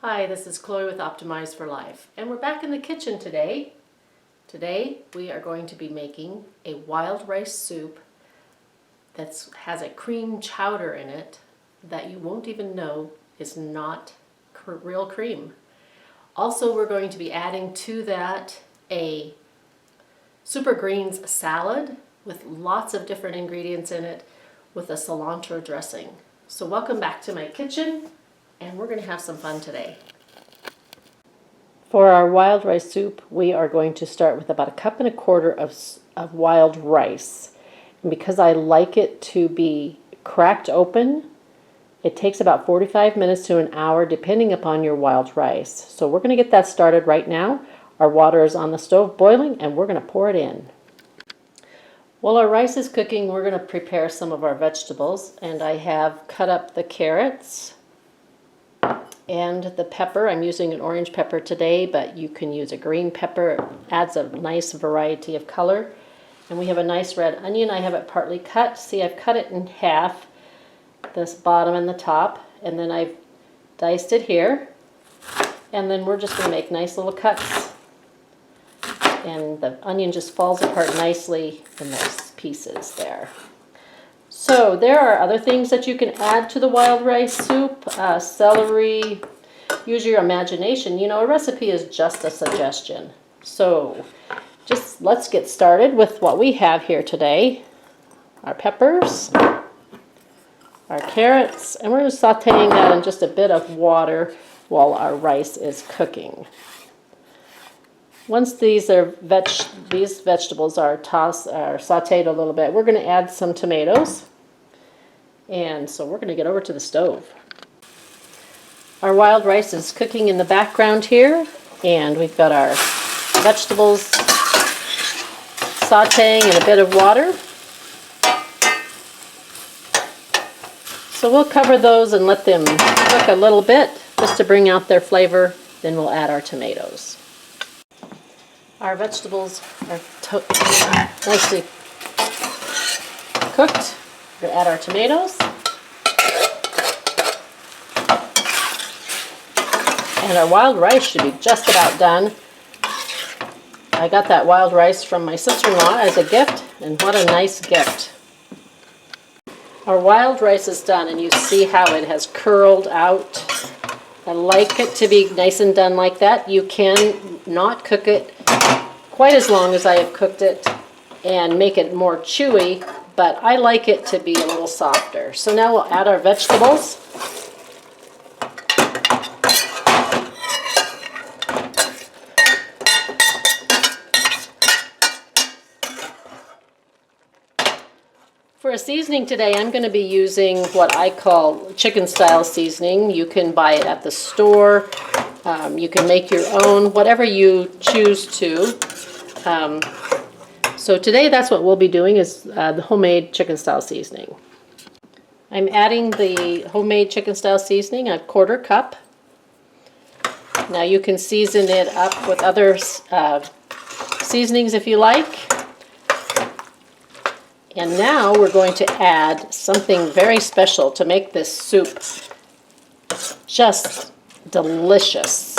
Hi, this is Chloe with Optimize for Life, and we're back in the kitchen today. Today we are going to be making a wild rice soup that has a cream chowder in it that you won't even know is not real cream. Also, we're going to be adding to that a super greens salad with lots of different ingredients in it with a cilantro dressing. So welcome back to my kitchen, and we're going to have some fun today. For our wild rice soup, we are going to start with about 1.25 cups of wild rice. And because I like it to be cracked open, it takes about 45 minutes to an hour depending upon your wild rice. So we're going to get that started right now. Our water is on the stove boiling, and we're going to pour it in. While our rice is cooking, we're going to prepare some of our vegetables, and I have cut up the carrots and the pepper. I'm using an orange pepper today, but you can use a green pepper. It adds a nice variety of color. And we have a nice red onion. I have it partly cut. See, I've cut it in half, this bottom and the top, and then I've diced it here. And then we're just going to make nice little cuts. And the onion just falls apart nicely in those pieces there. So there are other things that you can add to the wild rice soup. Celery, use your imagination. You know, a recipe is just a suggestion. So just let's get started with what we have here today. Our peppers, our carrots, and we're just sauteing that in just a bit of water while our rice is cooking. Once these vegetables are sauteed a little bit, we're going to add some tomatoes. And so we're going to get over to the stove. Our wild rice is cooking in the background here, and we've got our vegetables sauteing in a bit of water. So we'll cover those and let them cook a little bit just to bring out their flavor. Then we'll add our tomatoes. Our vegetables are nicely cooked. We're going to add our tomatoes. And our wild rice should be just about done. I got that wild rice from my sister-in-law as a gift, and what a nice gift. Our wild rice is done, and you see how it has curled out. I like it to be nice and done like that. You can not cook it quite as long as I have cooked it and make it more chewy, but I like it to be a little softer. So now we'll add our vegetables. For a seasoning today, I'm going to be using what I call chicken style seasoning. You can buy it at the store. You can make your own, whatever you choose to. So today that's what we'll be doing is the homemade chicken style seasoning. I'm adding the homemade chicken style seasoning, 1/4 cup. Now you can season it up with other seasonings if you like. And now we're going to add something very special to make this soup just delicious.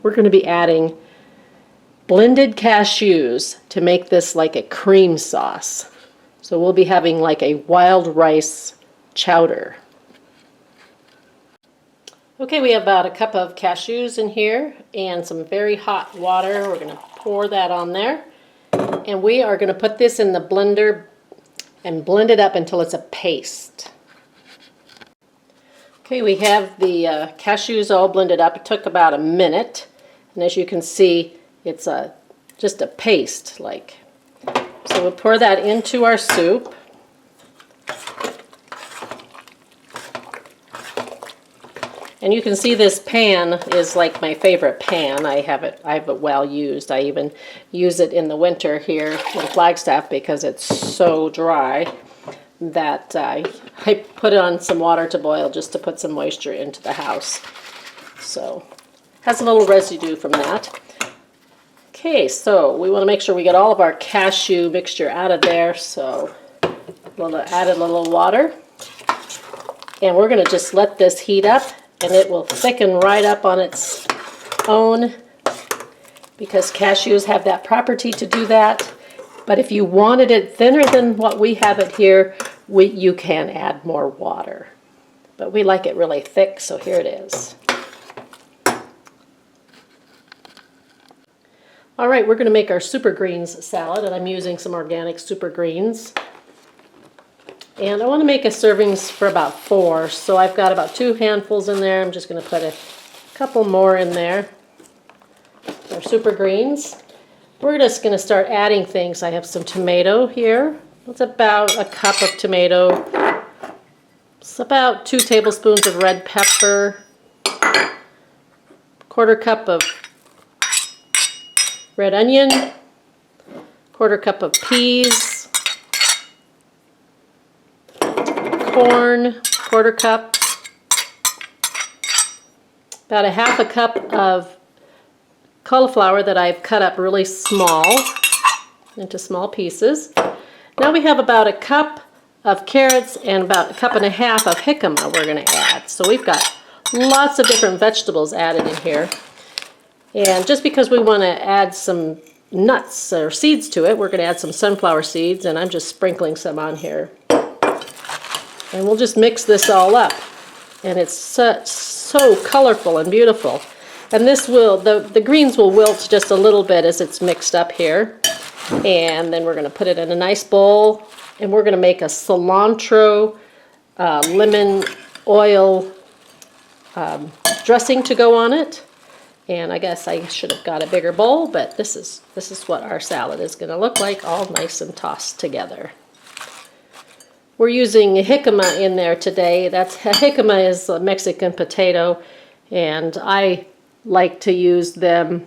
We're going to be adding blended cashews to make this like a cream sauce. So we'll be having like a wild rice chowder. Okay, we have about 1 cup of cashews in here and some very hot water. We're going to pour that on there. And we are going to put this in the blender and blend it up until it's a paste. Okay, we have the cashews all blended up. It took about a minute. And as you can see, it's just a paste like. So we'll pour that into our soup. And you can see this pan is like my favorite pan. I have it well used. I even use it in the winter here in Flagstaff because it's so dry that I put on some water to boil just to put some moisture into the house. So has a little residue from that. Okay, so we want to make sure we get all of our cashew mixture out of there. So we'll add a little water. And we're going to just let this heat up and it will thicken right up on its own because cashews have that property to do that. But if you wanted it thinner than what we have it here, you can add more water. But we like it really thick, so here it is. All right, we're going to make our super greens salad, and I'm using some organic super greens. And I want to make a servings for about 4, so I've got about 2 handfuls in there. I'm just going to put a couple more in there. Our super greens. We're just going to start adding things. I have some tomato here. That's about a cup of tomato. It's about 2 tablespoons of red pepper. 1/4 cup of red onion. 1/4 cup of peas. Corn, 1/4 cup. About a 1/2 cup of cauliflower that I've cut up really small into small pieces. Now we have about a cup of carrots and about a 1.5 cups of jicama we're going to add. So we've got lots of different vegetables added in here. And just because we want to add some nuts or seeds to it, we're going to add some sunflower seeds, and I'm just sprinkling some on here. And we'll just mix this all up. And it's so colorful and beautiful. And this will, the greens will wilt just a little bit as it's mixed up here. And then we're going to put it in a nice bowl, and we're going to make a cilantro lemon oil dressing to go on it. And I guess I should have got a bigger bowl, but this is what our salad is going to look like, all nice and tossed together. We're using jicama in there today. Jicama is a Mexican potato, and I like to use them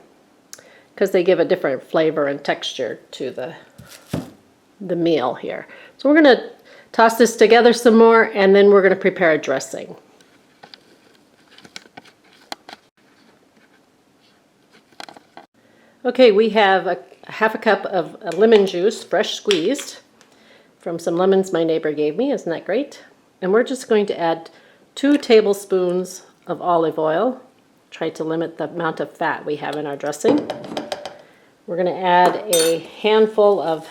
because they give a different flavor and texture to the meal here. So we're going to toss this together some more, and then we're going to prepare a dressing. Okay, we have a 1/2 cup of lemon juice, fresh squeezed, from some lemons my neighbor gave me. Isn't that great? And we're just going to add 2 tablespoons of olive oil. Try to limit the amount of fat we have in our dressing. We're going to add a handful of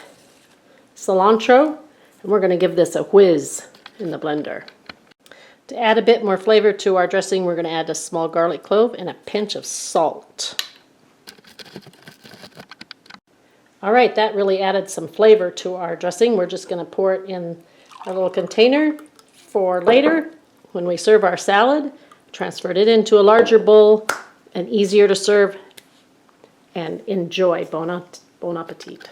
cilantro, and we're going to give this a whiz in the blender. To add a bit more flavor to our dressing, we're going to add a small garlic clove and a pinch of salt. All right, that really added some flavor to our dressing. We're just going to pour it in a little container for later when we serve our salad. Transferred it into a larger bowl and easier to serve, and enjoy. Bon appetit.